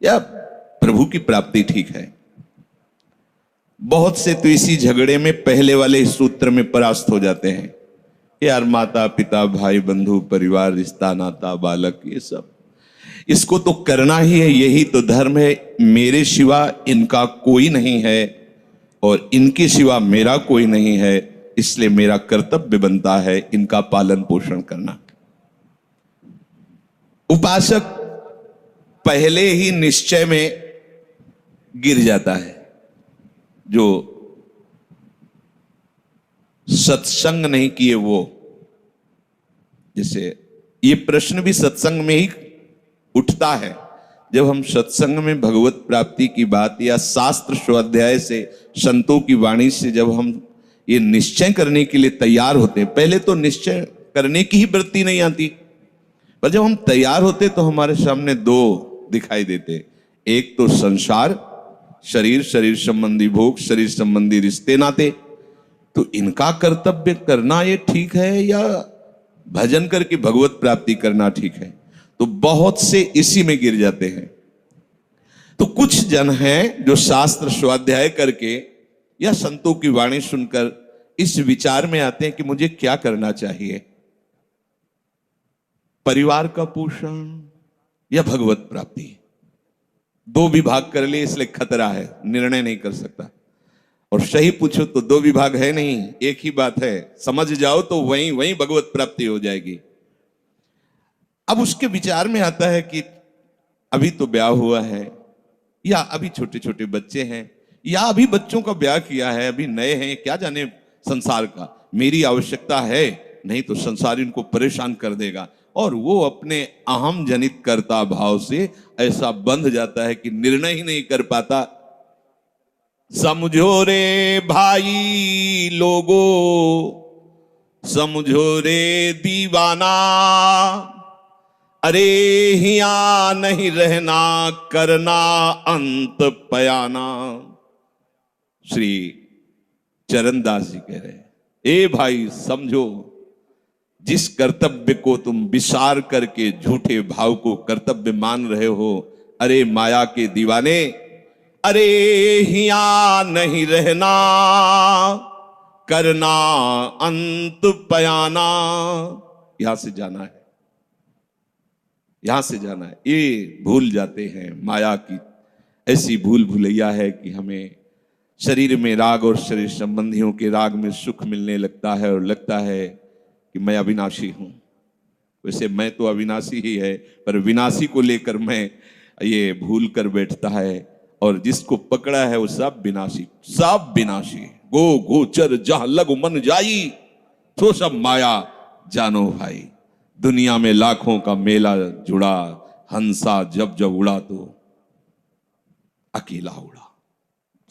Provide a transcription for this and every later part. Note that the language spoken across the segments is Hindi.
या प्रभु की प्राप्ति ठीक है। बहुत से तो इसी झगड़े में पहले वाले सूत्र में परास्त हो जाते हैं। यार माता पिता भाई बंधु परिवार रिश्ता नाता बालक ये सब इसको तो करना ही है, यही तो धर्म है। मेरे सिवा इनका कोई नहीं है और इनके सिवा मेरा कोई नहीं है, इसलिए मेरा कर्तव्य बनता है इनका पालन पोषण करना। उपासक पहले ही निश्चय में गिर जाता है। जो सत्संग नहीं किए वो, जैसे ये प्रश्न भी सत्संग में ही उठता है। जब हम सत्संग में भगवत प्राप्ति की बात या शास्त्र स्वाध्याय से संतों की वाणी से जब हम ये निश्चय करने के लिए तैयार होते हैं, पहले तो निश्चय करने की ही वृत्ति नहीं आती, पर जब हम तैयार होते तो हमारे सामने दो दिखाई देते। एक तो संसार, शरीर, शरीर संबंधी भोग, शरीर संबंधी रिश्ते नाते, तो इनका कर्तव्य करना ये ठीक है या भजन करके भगवत प्राप्ति करना ठीक है? तो बहुत से इसी में गिर जाते हैं। तो कुछ जन हैं जो शास्त्र स्वाध्याय करके या संतों की वाणी सुनकर इस विचार में आते हैं कि मुझे क्या करना चाहिए, परिवार का पोषण या भगवत प्राप्ति। दो विभाग कर लिए इसलिए खतरा है, निर्णय नहीं कर सकता। और सही पूछो तो दो विभाग है नहीं, एक ही बात है। समझ जाओ तो वहीं वहीं भगवत प्राप्ति हो जाएगी। अब उसके विचार में आता है कि अभी तो ब्याह हुआ है, या अभी छोटे छोटे बच्चे हैं, या अभी बच्चों का ब्याह किया है, अभी नए हैं, क्या जाने संसार का, मेरी आवश्यकता है, नहीं तो संसार इनको परेशान कर देगा। और वो अपने अहम जनित कर्ता भाव से ऐसा बंध जाता है कि निर्णय ही नहीं कर पाता। समझो रे भाई लोगो, समझो रे दीवाना, अरे हिया नहीं रहना, करना अंत पयाना। श्री चरणदास जी कह रहे हैं, ए भाई समझो, जिस कर्तव्य को तुम विसार करके झूठे भाव को कर्तव्य मान रहे हो, अरे माया के दीवाने, अरे हिया नहीं रहना, करना अंत पयाना। यहां से जाना है, यहां से जाना है। ये भूल जाते हैं, माया की ऐसी भूल भुलैया है कि हमें शरीर में राग और शरीर संबंधियों के राग में सुख मिलने लगता है और लगता है कि मैं अविनाशी हूं। वैसे मैं तो अविनाशी ही है, पर विनाशी को लेकर मैं ये भूल कर बैठता है, और जिसको पकड़ा है वो सब विनाशी, सब विनाशी। गो गोचर जहां लगु मन जाई, तो सब माया जानो भाई। दुनिया में लाखों का मेला जुड़ा, हंसा जब जब उड़ा तो अकेला उड़ा।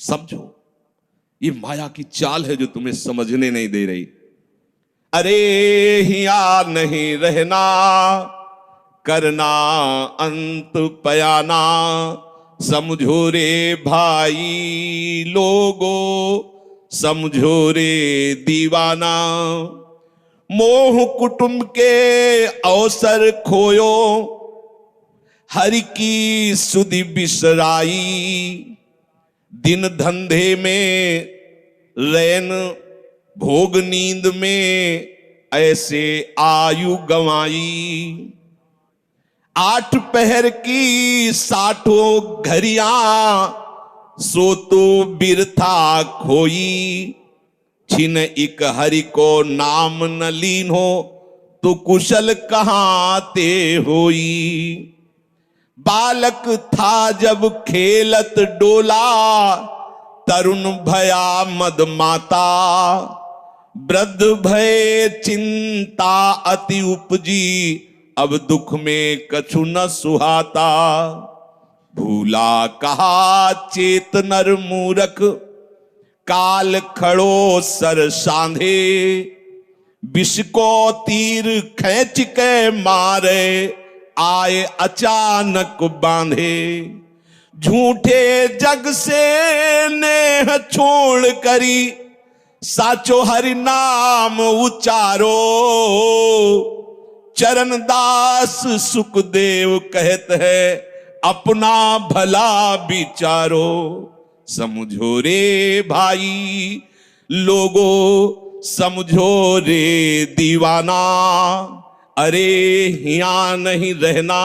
समझो, ये माया की चाल है जो तुम्हें समझने नहीं दे रही। अरे हिया नहीं रहना, करना अंत पयाना। समझो रे भाई लोगो, समझो रे दीवाना। मोह कुटुंब के अवसर खोयो, हरि की सुधि बिसराई। दिन धंधे में रैन, भोग नींद में ऐसे आयु गंवाई। 8 पहर की 60 घड़ियां, सो तो बिरथा खोई। छिन इक हरि को नाम न लीन हो, तो कुशल कहां ते होई। बालक था जब खेलत डोला, तरुण भया मद माता। वृद्ध भय चिंता अति उपजी, अब दुख में कछु न सुहाता। भूला कहा चेत नर मूरख, काल खड़ो सर सांधे। विष को तीर खींच के मारे, आए अचानक बांधे। झूठे जग से नेह छोड़ करी, साचो हरि नाम उचारो। चरणदास सुखदेव कहत है, अपना भला विचारो, समझो रे भाई लोगो, समझो रे दीवाना, अरे यहाँ नहीं रहना,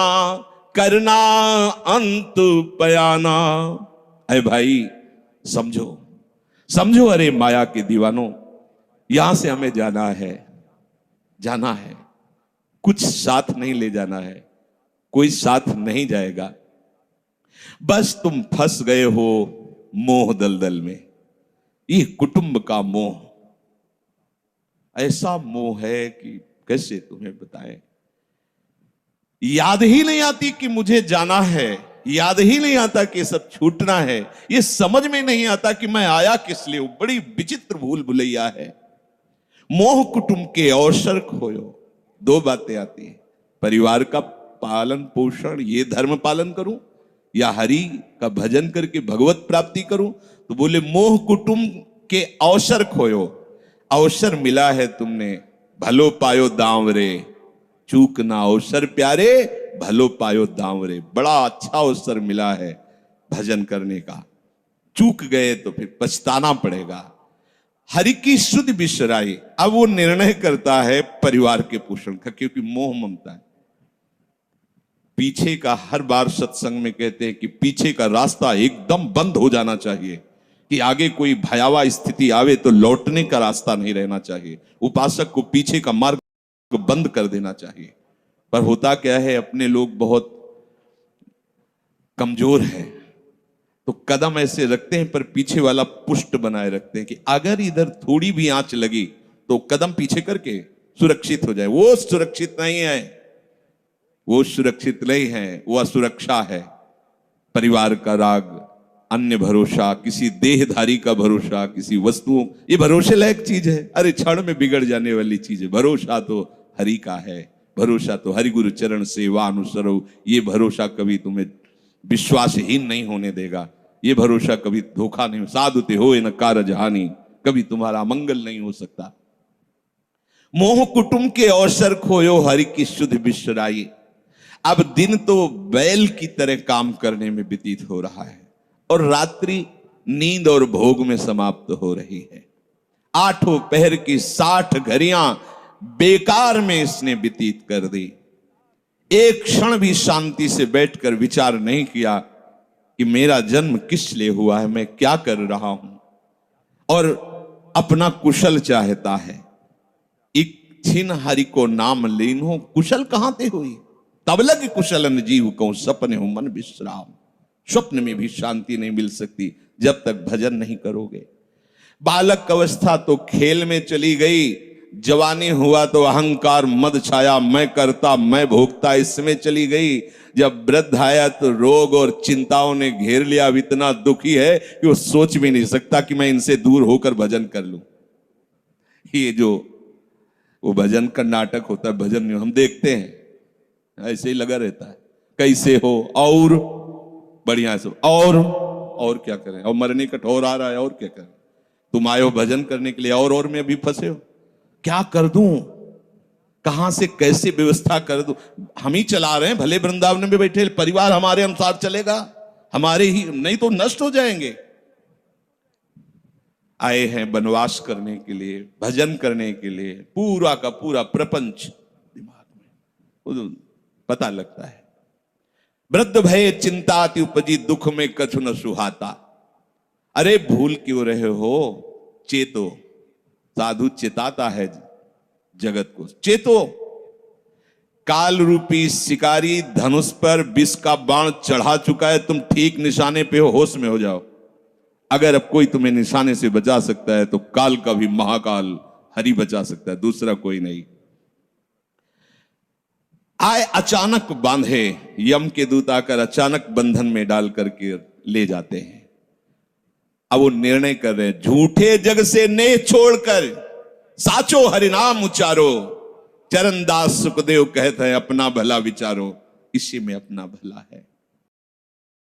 करना अंत पयाना। अरे भाई समझो, समझो अरे माया के दीवानों, यहां से हमें जाना है, जाना है, कुछ साथ नहीं ले जाना है, कोई साथ नहीं जाएगा, बस तुम फंस गए हो मोह दलदल में। ये कुटुंब का मोह ऐसा मोह है कि कैसे तुम्हें बताएं। याद ही नहीं आती कि मुझे जाना है, याद ही नहीं आता कि सब छूटना है, ये समझ में नहीं आता कि मैं आया किस लिए। बड़ी विचित्र भूल भुलैया है। मोह कुटुंब के अवसर खोयो, दो बातें आती है, परिवार का पालन पोषण, ये धर्म पालन करूं या हरि का भजन करके भगवत प्राप्ति करूं। तो बोले मोह कुटुंब के अवसर खोयो, अवसर मिला है तुमने, भलो पायो दांव रे, चूक ना अवसर प्यारे, भलो पायो दांव रे। बड़ा अच्छा अवसर मिला है भजन करने का, चूक गए तो फिर पछताना पड़ेगा। हरि की शुद्ध बिसराई। अब वो निर्णय करता है परिवार के पोषण का, क्योंकि मोह ममता है। पीछे का हर बार सत्संग में कहते हैं कि पीछे का रास्ता एकदम बंद हो जाना चाहिए, कि आगे कोई भयावह स्थिति आवे तो लौटने का रास्ता नहीं रहना चाहिए। उपासक को पीछे का मार्ग को बंद कर देना चाहिए। पर होता क्या है, अपने लोग बहुत कमजोर हैं, तो कदम ऐसे रखते हैं पर पीछे वाला पुष्ट बनाए रखते हैं कि अगर इधर थोड़ी भी आंच लगी तो कदम पीछे करके सुरक्षित हो जाए। वो सुरक्षित नहीं है, वो सुरक्षित नहीं है, वो असुरक्षा है। परिवार का राग, अन्य भरोसा, किसी देहधारी का भरोसा, किसी वस्तुओं, ये भरोसे लायक चीज है, अरे क्षण में बिगड़ जाने वाली चीज है। भरोसा तो हरि का है, भरोसा तो हरि गुरु चरण सेवा अनुसरो। ये भरोसा कभी तुम्हें विश्वासहीन नहीं होने देगा, ये भरोसा कभी धोखा नहीं। साधुते हो न कारज हानि, कभी तुम्हारा मंगल नहीं हो सकता। मोह कुटुंब के अवसर खोयो, हरि की शुद्ध बिसराई। अब दिन तो बैल की तरह काम करने में व्यतीत हो रहा है और रात्रि नींद और भोग में समाप्त हो रही है। आठों पहर की 60 घड़ियां बेकार में इसने व्यतीत कर दी। एक क्षण भी शांति से बैठकर विचार नहीं किया कि मेरा जन्म किस लिए हुआ है, मैं क्या कर रहा हूं, और अपना कुशल चाहता है। इच्छिन हरि को नाम लीनो, कुशल कहां ते हुई, तब लग कुशलन जीव को सपने हो मन विश्राम। स्वप्न में भी शांति नहीं मिल सकती जब तक भजन नहीं करोगे। बालक अवस्था तो खेल में चली गई, जवानी हुआ तो अहंकार मद छाया, मैं करता मैं भोगता इसमें चली गई। जब वृद्ध आया तो रोग और चिंताओं ने घेर लिया। अब इतना दुखी है कि वो सोच भी नहीं सकता कि मैं इनसे दूर होकर भजन कर लूं। ये जो वो भजन का नाटक होता है, भजन में हम देखते हैं ऐसे ही लगा रहता है, कैसे हो और बढ़िया से, और क्या करें, और मरने का ठौर आ रहा है, और क्या करें, तुम आए हो भजन करने के लिए और में अभी फंसे हो, क्या कर दूं, कहां से कैसे व्यवस्था कर दूं। हम ही चला रहे हैं, भले वृंदावन में बैठे, परिवार हमारे अनुसार चलेगा, हमारे ही, नहीं तो नष्ट हो जाएंगे। आए हैं वनवास करने के लिए, भजन करने के लिए, पूरा का पूरा प्रपंच दिमाग में पता लगता है। वृद्ध भय चिंता अति उपजी, दुख में कछु न सुहाता। अरे भूल क्यों रहे हो, चेतो। साधु चेताता है जगत को, चेतो। काल रूपी शिकारी धनुष पर विष का बाण चढ़ा चुका है, तुम ठीक निशाने पे हो, होश में हो जाओ। अगर अब कोई तुम्हें निशाने से बचा सकता है तो काल का भी महाकाल हरि बचा सकता है, दूसरा कोई नहीं। आए अचानक बांधे, यम के दूत आकर अचानक बंधन में डाल करके ले जाते हैं। अब वो निर्णय कर रहे हैं, झूठे जग से नेह छोड़कर साचो हरिनाम उचारो। चरणदास सुखदेव कहते हैं अपना भला विचारो, इसी में अपना भला है।